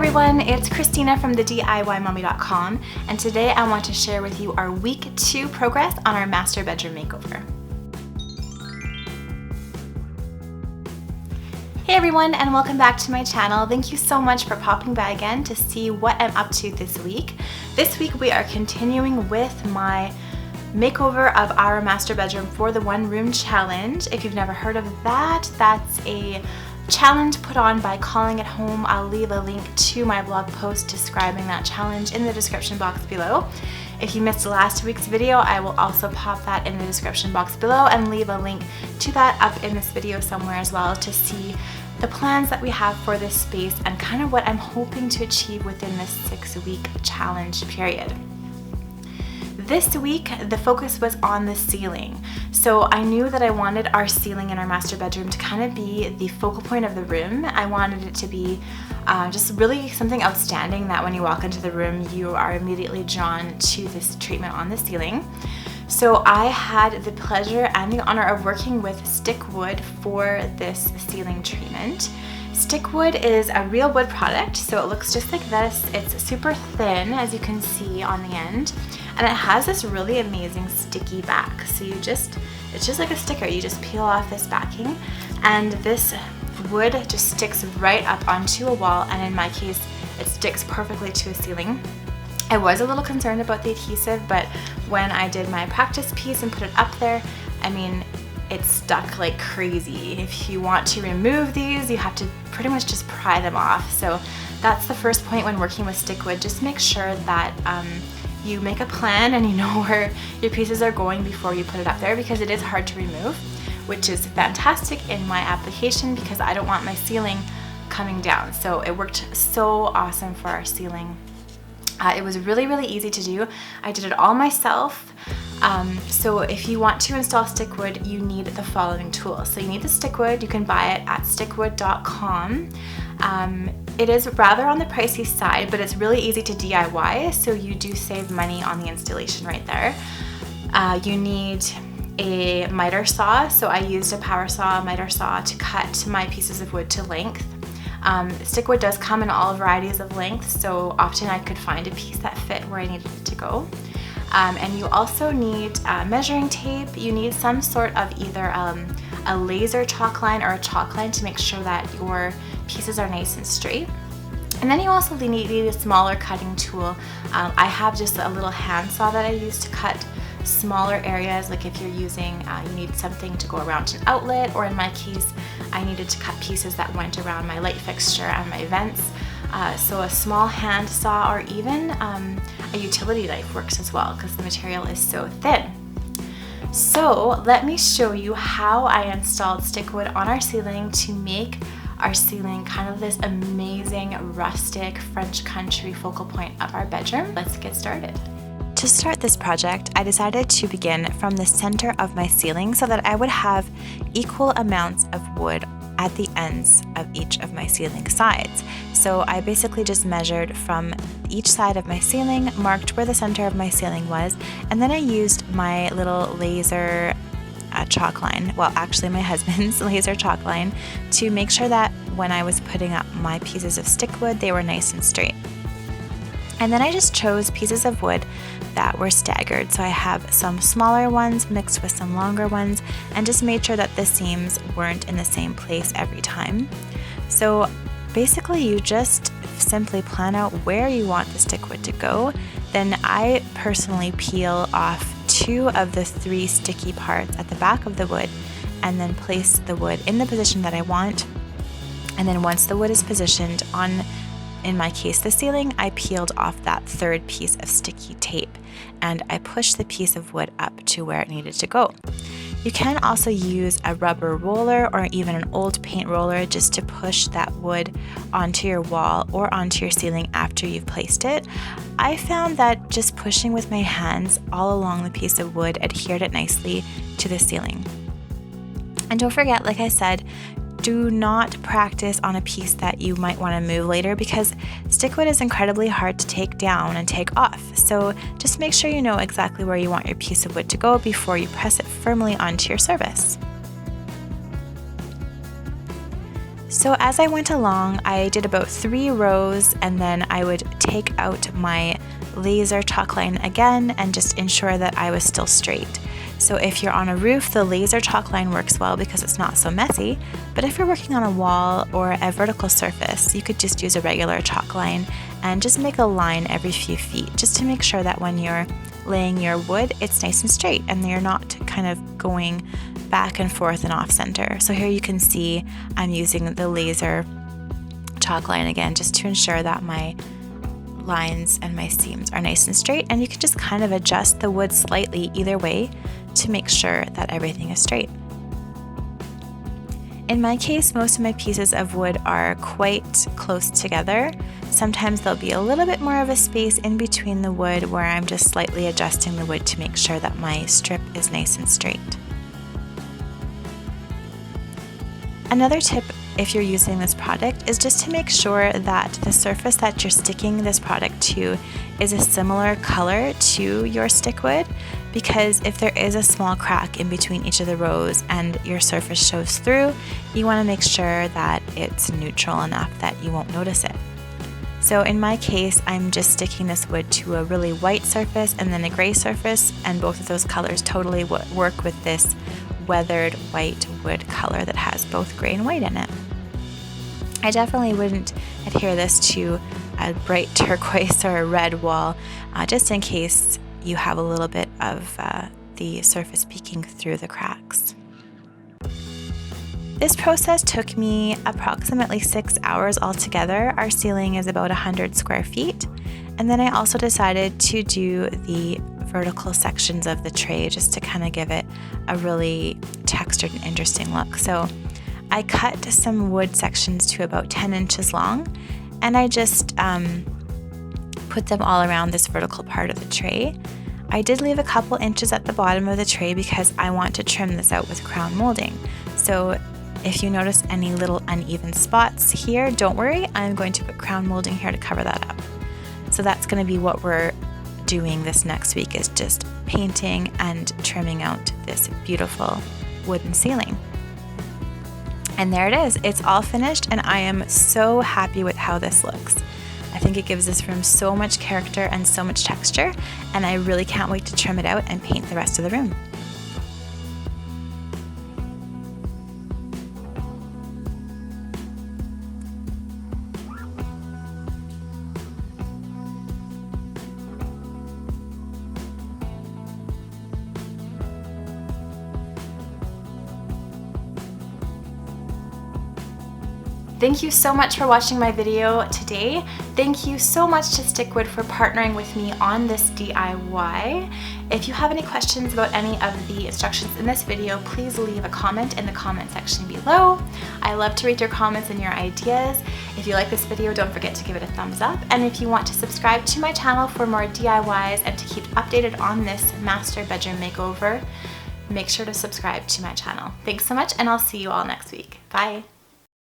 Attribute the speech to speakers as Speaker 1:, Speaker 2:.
Speaker 1: everyone, it's Christina from thediymommie.com, and today I want to share with you our week 2 progress on our master bedroom makeover. Hey everyone, and welcome back to my channel. Thank you so much for popping by again to see what I'm up to this week. This week we are continuing with my makeover of our master bedroom for the one room challenge. If you've never heard of that, that's a challenge put on by Calling It Home. I'll leave a link to my blog post describing that challenge in the description box below. If you missed last week's video, I will also pop that in the description box below and leave a link to that up in this video somewhere as well to see the plans that we have for this space and kind of what I'm hoping to achieve within this 6-week challenge period. This week, the focus was on the ceiling. So I knew that I wanted our ceiling in our master bedroom to kind of be the focal point of the room. I wanted it to be just really something outstanding that when you walk into the room, you are immediately drawn to this treatment on the ceiling. So I had the pleasure and the honor of working with Stikwood for this ceiling treatment. Stickwood is a real wood product, so it looks just like this. It's super thin, as you can see on the end, and it has this really amazing sticky back. So it's just like a sticker. You just peel off this backing, and this wood just sticks right up onto a wall, and in my case, it sticks perfectly to a ceiling. I was a little concerned about the adhesive, but when I did my practice piece and put it up there, I mean, it stuck like crazy. If you want to remove these, you have to pretty much just pry them off. So that's the first point when working with stickwood. Just make sure that you make a plan and you know where your pieces are going before you put it up there, because it is hard to remove, which is fantastic in my application because I don't want my ceiling coming down. So it worked so awesome for our ceiling. It was really, really easy to do. I did it all myself. So if you want to install Stikwood, you need the following tools. So you need the Stikwood. You can buy it at stikwood.com. It is rather on the pricey side, but it's really easy to DIY, so you do save money on the installation right there. You need a miter saw. So I used a power saw, miter saw to cut my pieces of wood to length. Stickwood does come in all varieties of lengths, so often I could find a piece that fit where I needed it to go. And you also need measuring tape. You need some sort of either a laser chalk line or a chalk line to make sure that your pieces are nice and straight. And then you also need a smaller cutting tool. I have just a little hand saw that I use to cut smaller areas. Like if you're using, you need something to go around an outlet, or in my case, I needed to cut pieces that went around my light fixture and my vents. So a small hand saw or even a utility knife works as well because the material is so thin. So let me show you how I installed Stickwood on our ceiling to make our ceiling kind of this amazing rustic French country focal point of our bedroom. Let's get started. To start this project, I decided to begin from the center of my ceiling so that I would have equal amounts of wood at the ends of each of my ceiling sides. So I basically just measured from each side of my ceiling, marked where the center of my ceiling was, and then I used my little laser chalk line, well actually my husband's laser chalk line, to make sure that when I was putting up my pieces of stickwood, they were nice and straight. And then I just chose pieces of wood that were staggered. So I have some smaller ones mixed with some longer ones, and just made sure that the seams weren't in the same place every time. So basically you just simply plan out where you want the stickwood to go. Then I personally peel off 2 of the 3 sticky parts at the back of the wood, and then place the wood in the position that I want. And then once the wood is positioned on, in my case, the ceiling, I peeled off that 3rd piece of sticky tape, and I pushed the piece of wood up to where it needed to go. You can also use a rubber roller or even an old paint roller just to push that wood onto your wall or onto your ceiling after you've placed it. I found that just pushing with my hands all along the piece of wood adhered it nicely to the ceiling. And don't forget, like I said, do not practice on a piece that you might want to move later, because stickwood is incredibly hard to take down and take off. So just make sure you know exactly where you want your piece of wood to go before you press it firmly onto your surface. So as I went along, I did about 3 rows, and then I would take out my laser chalk line again and just ensure that I was still straight. So if you're on a roof, the laser chalk line works well because it's not so messy, but if you're working on a wall or a vertical surface, you could just use a regular chalk line and just make a line every few feet, just to make sure that when you're laying your wood, it's nice and straight and you're not kind of going back and forth and off center. So here you can see I'm using the laser chalk line again, just to ensure that my lines and my seams are nice and straight, and you can just kind of adjust the wood slightly either way to make sure that everything is straight. In my case, most of my pieces of wood are quite close together. Sometimes there'll be a little bit more of a space in between the wood where I'm just slightly adjusting the wood to make sure that my strip is nice and straight. Another tip if you're using this product is just to make sure that the surface that you're sticking this product to is a similar color to your stickwood, because if there is a small crack in between each of the rows and your surface shows through, you want to make sure that it's neutral enough that you won't notice it. So in my case, I'm just sticking this wood to a really white surface and then a gray surface, and both of those colors totally work with this weathered white wood color that has both gray and white in it. I definitely wouldn't adhere this to a bright turquoise or a red wall, just in case you have a little bit of the surface peeking through the cracks. This process took me approximately 6 hours altogether. Our ceiling is about 100 square feet. And then I also decided to do the vertical sections of the tray just to kind of give it a really textured and interesting look. So I cut some wood sections to about 10 inches long, and I just put them all around this vertical part of the tray. I did leave a couple inches at the bottom of the tray because I want to trim this out with crown molding. So if you notice any little uneven spots here, don't worry, I'm going to put crown molding here to cover that up. So that's going to be what we're doing this next week, is just painting and trimming out this beautiful wooden ceiling. And there it is, it's all finished, and I am so happy with how this looks. I think it gives this room so much character and so much texture, and I really can't wait to trim it out and paint the rest of the room. Thank you so much for watching my video today. Thank you so much to Stikwood for partnering with me on this DIY. If you have any questions about any of the instructions in this video, please leave a comment in the comment section below. I love to read your comments and your ideas. If you like this video, don't forget to give it a thumbs up. And if you want to subscribe to my channel for more DIYs and to keep updated on this master bedroom makeover, make sure to subscribe to my channel. Thanks so much, and I'll see you all next week. Bye.